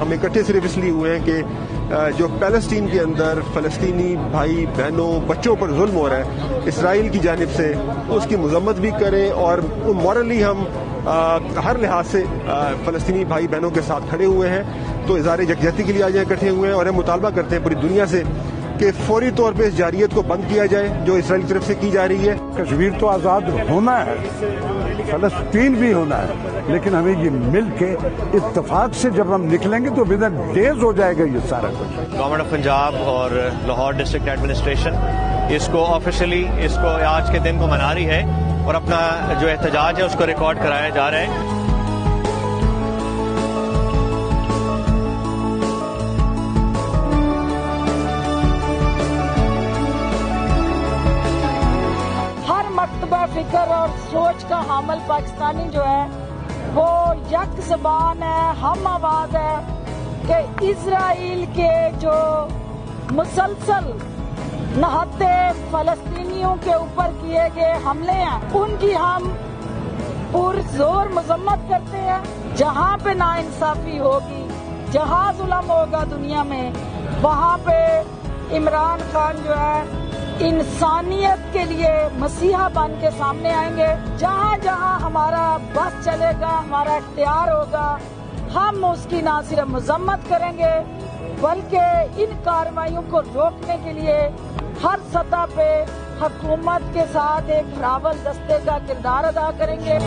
ہم اکٹھے صرف اس لیے ہوئے ہیں کہ جو فلسطین کے اندر فلسطینی بھائی بہنوں بچوں پر ظلم ہو رہا ہے اسرائیل کی جانب سے، اس کی مذمت بھی کریں، اور مورلی ہم ہر لحاظ سے فلسطینی بھائی بہنوں کے ساتھ کھڑے ہوئے ہیں۔ تو اظہار یکجہتی کے لیے آج اکٹھے ہوئے ہیں، اور ہم مطالبہ کرتے ہیں پوری دنیا سے کہ فوری طور پہ اس جارحیت کو بند کیا جائے جو اسرائیل کی طرف سے کی جا رہی ہے۔ کشمیر تو آزاد ہونا ہے، فلسطین بھی ہونا ہے، لیکن ہمیں یہ مل کے اتفاق سے جب ہم نکلیں گے تو ودن ڈیز ہو جائے گا یہ سارا کچھ۔ گورنمنٹ آف پنجاب اور لاہور ڈسٹرکٹ ایڈمنسٹریشن اس کو آفیشلی اس کو آج کے دن کو منا رہی ہے، اور اپنا جو احتجاج ہے اس کو ریکارڈ کرایا جا رہا ہے۔ فکر اور سوچ کا حامل پاکستانی جو ہے وہ یک زبان ہے، ہم آواز ہے کہ اسرائیل کے جو مسلسل نہتے فلسطینیوں کے اوپر کیے گئے حملے ہیں ان کی ہم پرزور مذمت کرتے ہیں۔ جہاں پہ ناانصافی ہوگی، جہاں ظلم ہوگا دنیا میں، وہاں پہ عمران خان جو ہے انسانیت کے لیے مسیحا بن کے سامنے آئیں گے۔ جہاں جہاں ہمارا بس چلے گا، ہمارا اختیار ہوگا، ہم اس کی نہ صرف مذمت کریں گے بلکہ ان کارروائیوں کو روکنے کے لیے ہر سطح پہ حکومت کے ساتھ ایک راول دستے کا کردار ادا کریں گے۔